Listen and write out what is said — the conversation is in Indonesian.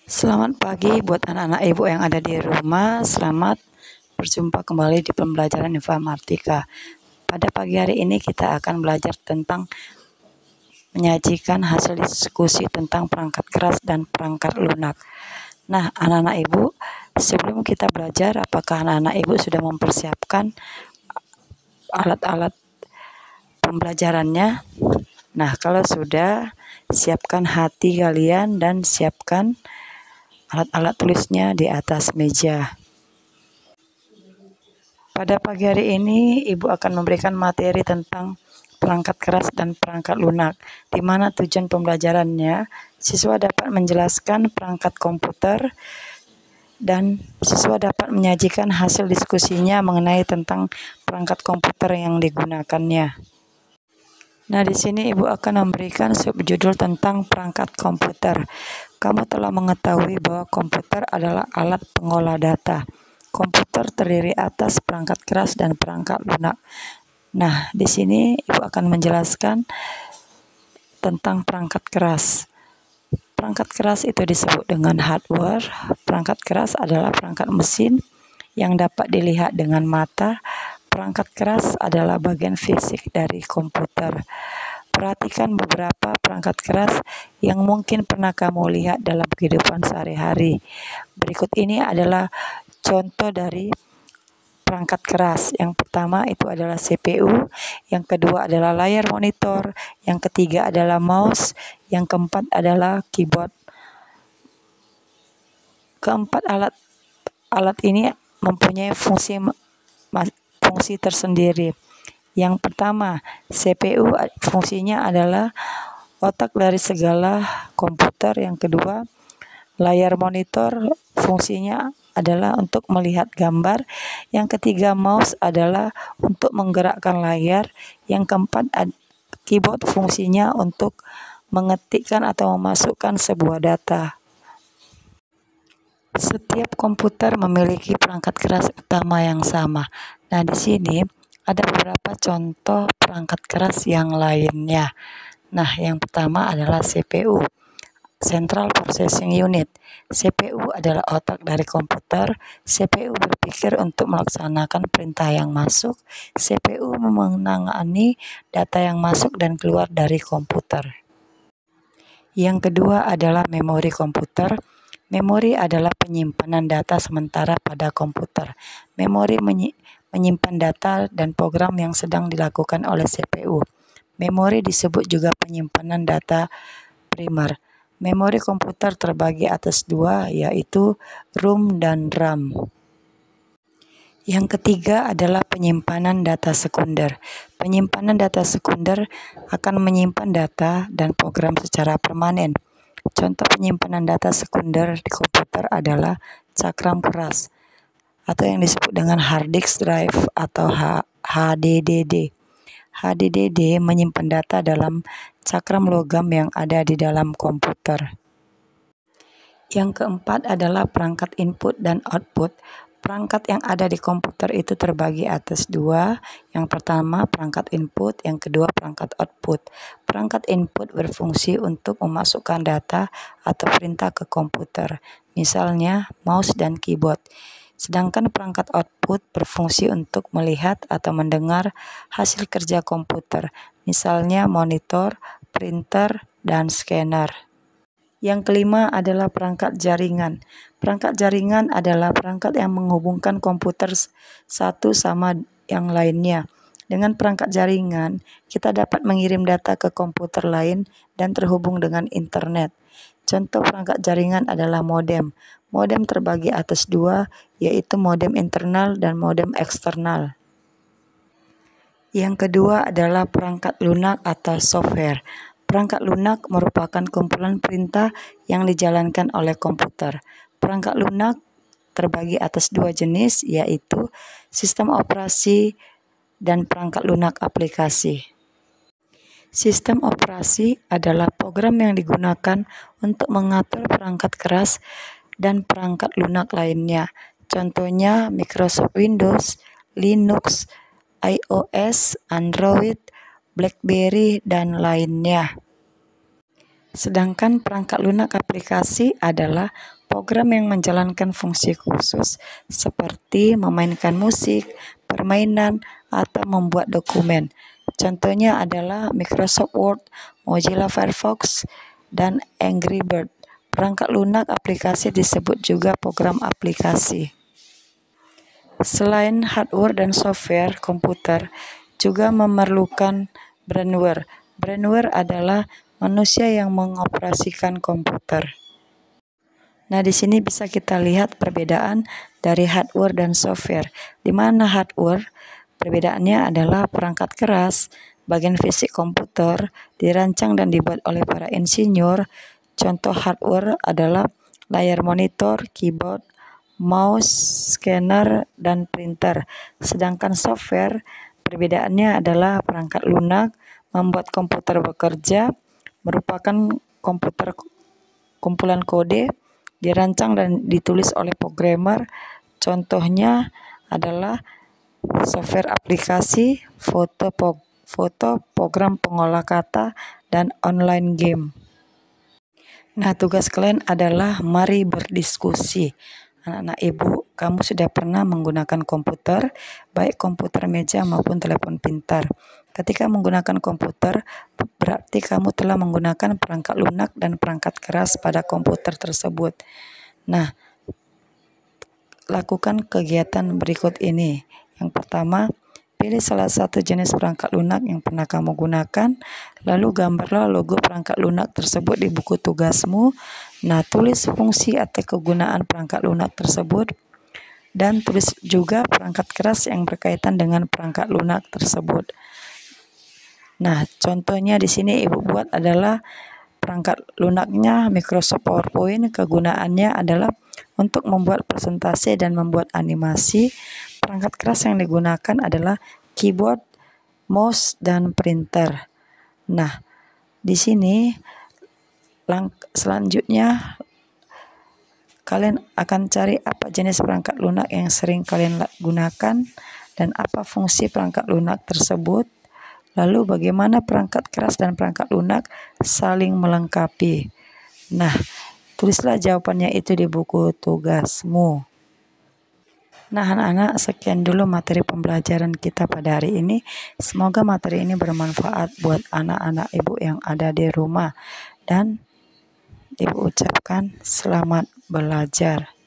Selamat pagi buat anak-anak ibu yang ada di rumah. Selamat berjumpa kembali di pembelajaran informatika. Pada pagi hari ini kita akan belajar tentang menyajikan hasil diskusi tentang perangkat keras dan perangkat lunak. Nah, anak-anak ibu, sebelum kita belajar, apakah anak-anak ibu sudah mempersiapkan alat-alat pembelajarannya? Nah, kalau sudah, siapkan hati kalian dan siapkan alat-alat tulisnya di atas meja. Pada pagi hari ini, Ibu akan memberikan materi tentang perangkat keras dan perangkat lunak, di mana tujuan pembelajarannya, siswa dapat menjelaskan perangkat komputer dan siswa dapat menyajikan hasil diskusinya mengenai tentang perangkat komputer yang digunakannya. Nah, di sini Ibu akan memberikan subjudul tentang perangkat komputer. Kamu telah mengetahui bahwa komputer adalah alat pengolah data. Komputer terdiri atas perangkat keras dan perangkat lunak. Nah, di sini Ibu akan menjelaskan tentang perangkat keras. Perangkat keras itu disebut dengan hardware. Perangkat keras adalah perangkat mesin yang dapat dilihat dengan mata. Perangkat keras adalah bagian fisik dari komputer. Perhatikan beberapa perangkat keras yang mungkin pernah kamu lihat dalam kehidupan sehari-hari. Berikut ini adalah contoh dari perangkat keras. Yang pertama itu adalah CPU, yang kedua adalah layar monitor, yang ketiga adalah mouse, yang keempat adalah keyboard. Keempat alat ini mempunyai fungsi tersendiri. Yang pertama, CPU fungsinya adalah otak dari segala komputer. Yang kedua, layar monitor fungsinya adalah untuk melihat gambar. Yang ketiga, mouse adalah untuk menggerakkan layar. Yang keempat, keyboard fungsinya untuk mengetikkan atau memasukkan sebuah data. Setiap komputer memiliki perangkat keras utama yang sama. Nah, di sini ada beberapa contoh perangkat keras yang lainnya. Nah, yang pertama adalah CPU, Central Processing Unit. CPU adalah otak dari komputer. CPU berpikir untuk melaksanakan perintah yang masuk. CPU menangani data yang masuk dan keluar dari komputer. Yang kedua adalah memori komputer. Memori adalah penyimpanan data sementara pada komputer. Memori menyimpan data dan program yang sedang dilakukan oleh CPU. Memori disebut juga penyimpanan data primer. Memori komputer terbagi atas dua, yaitu ROM dan RAM. Yang ketiga adalah penyimpanan data sekunder. Penyimpanan data sekunder akan menyimpan data dan program secara permanen. Contoh penyimpanan data sekunder di komputer adalah cakram keras atau yang disebut dengan hard disk drive atau HDD. HDD menyimpan data dalam cakram logam yang ada di dalam komputer. Yang keempat adalah perangkat input dan output. Perangkat yang ada di komputer itu terbagi atas dua. Yang pertama perangkat input, yang kedua perangkat output. Perangkat input berfungsi untuk memasukkan data atau perintah ke komputer, misalnya mouse dan keyboard. Sedangkan perangkat output berfungsi untuk melihat atau mendengar hasil kerja komputer, misalnya monitor, printer, dan scanner. Yang kelima adalah perangkat jaringan. Perangkat jaringan adalah perangkat yang menghubungkan komputer satu sama yang lainnya. Dengan perangkat jaringan, kita dapat mengirim data ke komputer lain dan terhubung dengan internet. Contoh perangkat jaringan adalah modem. Modem terbagi atas dua, yaitu modem internal dan modem eksternal. Yang kedua adalah perangkat lunak atau software. Perangkat lunak merupakan kumpulan perintah yang dijalankan oleh komputer. Perangkat lunak terbagi atas dua jenis, yaitu sistem operasi dan perangkat lunak aplikasi. Sistem operasi adalah program yang digunakan untuk mengatur perangkat keras dan perangkat lunak lainnya. Contohnya Microsoft Windows, Linux, iOS, Android, BlackBerry, dan lainnya. Sedangkan perangkat lunak aplikasi adalah program yang menjalankan fungsi khusus seperti memainkan musik, permainan, atau membuat dokumen. Contohnya adalah Microsoft Word, Mozilla Firefox, dan Angry Bird. Perangkat lunak aplikasi disebut juga program aplikasi. Selain hardware dan software, komputer juga memerlukan brainware. Brainware adalah manusia yang mengoperasikan komputer. Nah, di sini bisa kita lihat perbedaan dari hardware dan software. Di mana hardware, perbedaannya adalah perangkat keras, bagian fisik komputer, dirancang dan dibuat oleh para insinyur. Contoh hardware adalah layar monitor, keyboard, mouse, scanner, dan printer. Sedangkan software, perbedaannya adalah perangkat lunak, membuat komputer bekerja, merupakan komputer kumpulan kode, dirancang dan ditulis oleh programmer. Contohnya adalah software aplikasi, foto, program pengolah kata, dan online game. Nah, tugas kalian adalah mari berdiskusi. Anak-anak ibu, kamu sudah pernah menggunakan komputer, baik komputer meja maupun telepon pintar. Ketika menggunakan komputer, berarti kamu telah menggunakan perangkat lunak dan perangkat keras pada komputer tersebut. Nah, lakukan kegiatan berikut ini. Yang pertama, pilih salah satu jenis perangkat lunak yang pernah kamu gunakan, lalu gambarlah logo perangkat lunak tersebut di buku tugasmu. Nah, tulis fungsi atau kegunaan perangkat lunak tersebut, dan tulis juga perangkat keras yang berkaitan dengan perangkat lunak tersebut. Nah, contohnya di sini ibu buat adalah perangkat lunaknya Microsoft PowerPoint. Kegunaannya adalah untuk membuat presentasi dan membuat animasi. Perangkat keras yang digunakan adalah keyboard, mouse, dan printer. Nah, di sini selanjutnya kalian akan cari apa jenis perangkat lunak yang sering kalian gunakan dan apa fungsi perangkat lunak tersebut. Lalu bagaimana perangkat keras dan perangkat lunak saling melengkapi. Nah, tulislah jawabannya itu di buku tugasmu. Nah, anak-anak, sekian dulu materi pembelajaran kita pada hari ini. Semoga materi ini bermanfaat buat anak-anak ibu yang ada di rumah. Dan ibu ucapkan selamat belajar.